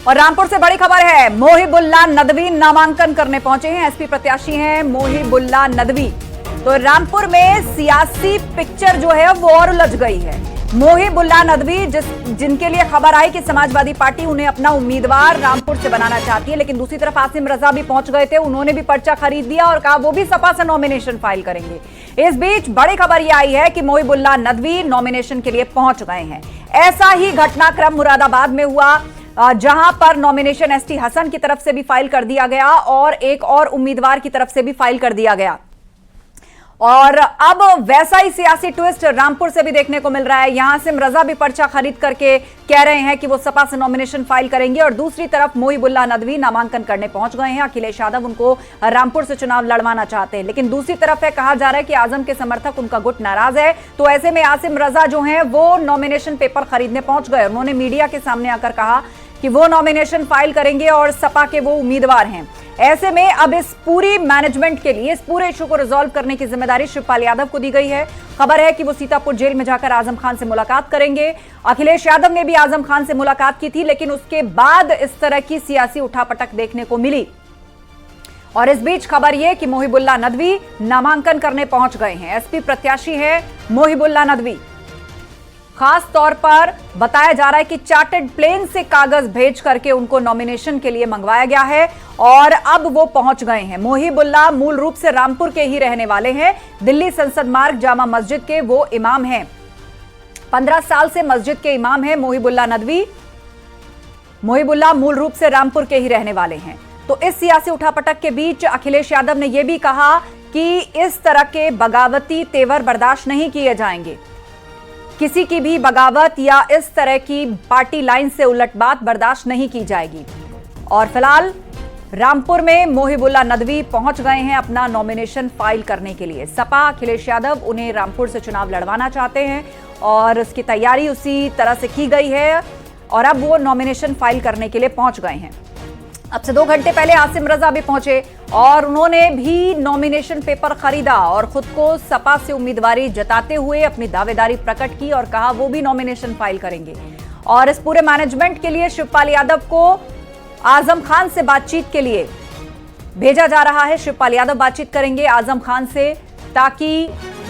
और रामपुर से बड़ी खबर है, मोहिबुल्लाह नदवी नामांकन करने पहुंचे हैं। एसपी प्रत्याशी हैं मोहिबुल्लाह नदवी। तो रामपुर में सियासी पिक्चर जो है वो और उलझ गई है। मोहिबुल्लाह नदवी जिनके लिए खबर आई कि समाजवादी पार्टी उन्हें अपना उम्मीदवार रामपुर से बनाना चाहती है, लेकिन दूसरी तरफ आसिम रजा भी पहुंच गए थे। उन्होंने भी पर्चा खरीद लिया और कहा वो भी सपा से नॉमिनेशन फाइल करेंगे। इस बीच बड़ी खबर यह आई है कि मोहिबुल्लाह नदवी नॉमिनेशन के लिए पहुंच गए हैं। ऐसा ही घटनाक्रम मुरादाबाद में हुआ, जहां पर नॉमिनेशन एसटी हसन की तरफ से भी फाइल कर दिया गया और एक और उम्मीदवार की तरफ से भी फाइल कर दिया गया। और अब वैसा ही सियासी ट्विस्ट रामपुर से भी देखने को मिल रहा है। यहां आसिम रजा भी पर्चा खरीद करके कह रहे हैं कि वो सपा से नॉमिनेशन फाइल करेंगे और दूसरी तरफ मोहिबुल्लाह नदवी नामांकन करने पहुंच गए हैं। अखिलेश यादव उनको रामपुर से चुनाव लड़वाना चाहते हैं, लेकिन दूसरी तरफ है कहा जा रहा है कि आजम के समर्थक उनका गुट नाराज है। तो ऐसे में आसिम रजा जो हैं वो नॉमिनेशन पेपर खरीदने पहुंच गए। उन्होंने मीडिया के सामने आकर कहा कि वो नॉमिनेशन फाइल करेंगे और सपा के वो उम्मीदवार हैं। ऐसे में अब इस पूरी मैनेजमेंट के लिए, इस पूरे इशू को रिजॉल्व करने की जिम्मेदारी शिवपाल यादव को दी गई है। खबर है कि वो सीतापुर जेल में जाकर आजम खान से मुलाकात करेंगे। अखिलेश यादव ने भी आजम खान से मुलाकात की थी, लेकिन उसके बाद इस तरह की सियासी उठापटक देखने को मिली। और इस बीच खबर यह कि मोहिबुल्लाह नदवी नामांकन करने पहुंच गए हैं। एसपी प्रत्याशी है मोहिबुल्लाह नदवी। खास तौर पर बताया जा रहा है कि चार्टर्ड प्लेन से कागज भेज करके उनको नॉमिनेशन के लिए मंगवाया गया है और अब वो पहुंच गए हैं। मोहिबुल्लाह मूल रूप से रामपुर के ही रहने वाले हैं। दिल्ली संसद मार्ग जामा मस्जिद के वो इमाम हैं। 15 साल से मस्जिद के इमाम हैं मोहिबुल्लाह नदवी। मोहिबुल्लाह मूल रूप से रामपुर के ही रहने वाले हैं। तो इस सियासी उठापटक के बीच अखिलेश यादव ने यह भी कहा कि इस तरह के बगावती तेवर बर्दाश्त नहीं किए जाएंगे। किसी की भी बगावत या इस तरह की पार्टी लाइन से उलट बात बर्दाश्त नहीं की जाएगी। और फिलहाल रामपुर में मोहिबुल्लाह नदवी पहुंच गए हैं अपना नॉमिनेशन फाइल करने के लिए। सपा अखिलेश यादव उन्हें रामपुर से चुनाव लड़वाना चाहते हैं और उसकी तैयारी उसी तरह से की गई है और अब वो नॉमिनेशन फाइल करने के लिए पहुंच गए हैं। अब से 2 घंटे पहले आसिम रजा भी पहुंचे और उन्होंने भी नॉमिनेशन पेपर खरीदा और खुद को सपा से उम्मीदवारी जताते हुए अपनी दावेदारी प्रकट की और कहा वो भी नॉमिनेशन फाइल करेंगे। और इस पूरे मैनेजमेंट के लिए शिवपाल यादव को आजम खान से बातचीत के लिए भेजा जा रहा है। शिवपाल यादव बातचीत करेंगे आजम खान से ताकि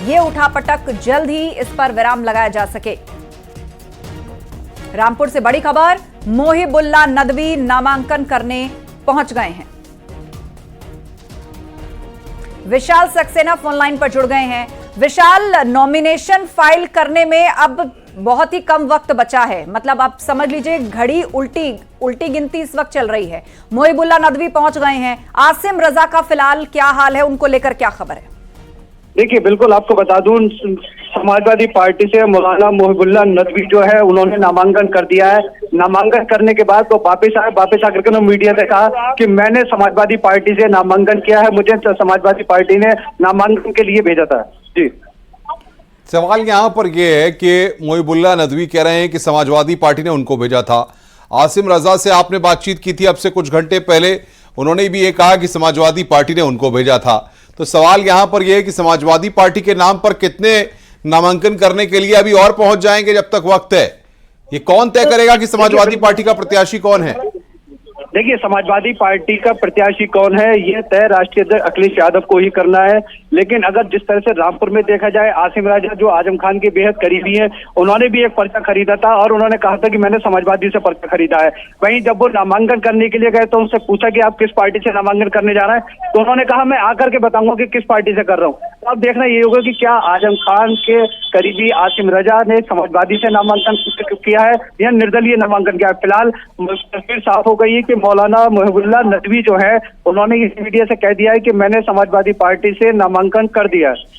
ये उठापटक जल्द ही इस पर विराम लगाया जा सके। रामपुर से बड़ी खबर, मोहिबुल्लाह नदवी नामांकन करने पहुंच गए हैं। विशाल सक्सेना फोन लाइन पर जुड़ गए हैं। विशाल, नॉमिनेशन फाइल करने में अब बहुत ही कम वक्त बचा है, मतलब आप समझ लीजिए घड़ी उल्टी गिनती इस वक्त चल रही है। मोहिबुल्लाह नदवी पहुंच गए हैं। आसिम रजा का फिलहाल क्या हाल है, उनको लेकर क्या खबर है? देखिए, बिल्कुल आपको बता दूं, समाजवादी पार्टी से मौलाना मोहिबुल्लाह नदवी जो है उन्होंने नामांकन कर दिया है। नामांकन करने के बाद वो वापस आकर के उन्होंने मीडिया से कहा कि मैंने समाजवादी पार्टी से नामांकन किया है, मुझे समाजवादी पार्टी ने नामांकन के लिए भेजा था। जी, सवाल यहाँ पर यह है कि मोहिबुल्लाह नदवी कह रहे हैं कि समाजवादी पार्टी ने उनको भेजा था। आसिम रजा से आपने बातचीत की थी अब से कुछ घंटे पहले, उन्होंने भी ये कहा कि समाजवादी पार्टी ने उनको भेजा था। तो सवाल यहाँ पर यह है कि समाजवादी पार्टी के नाम पर कितने नामांकन करने के लिए अभी और पहुंच जाएंगे जब तक वक्त है? ये कौन तय करेगा कि समाजवादी पार्टी का प्रत्याशी कौन है? देखिए, समाजवादी पार्टी का प्रत्याशी कौन है ये तय राष्ट्रीय अध्यक्ष अखिलेश यादव को ही करना है। लेकिन अगर जिस तरह से रामपुर में देखा जाए, आसिम राजा जो आजम खान के बेहद करीबी हैं, उन्होंने भी एक पर्चा खरीदा था और उन्होंने कहा था कि मैंने समाजवादी से पर्चा खरीदा है। वहीं जब वो नामांकन करने के लिए गए तो उनसे पूछा कि आप किस पार्टी से नामांकन करने जा रहे हैं, तो उन्होंने कहा मैं आकर के बताऊंगा कि किस पार्टी से कर रहा हूँ। तो अब देखना ये होगा कि क्या आजम खान के करीबी आसिम रजा ने समाजवादी से नामांकन किया है या निर्दलीय नामांकन किया है। फिलहाल तस्वीर साफ हो गई है कि मौलाना मोहिबुल्लाह नदवी जो है उन्होंने इस मीडिया से कह दिया है कि मैंने समाजवादी पार्टी से नामांकन कर दिया है।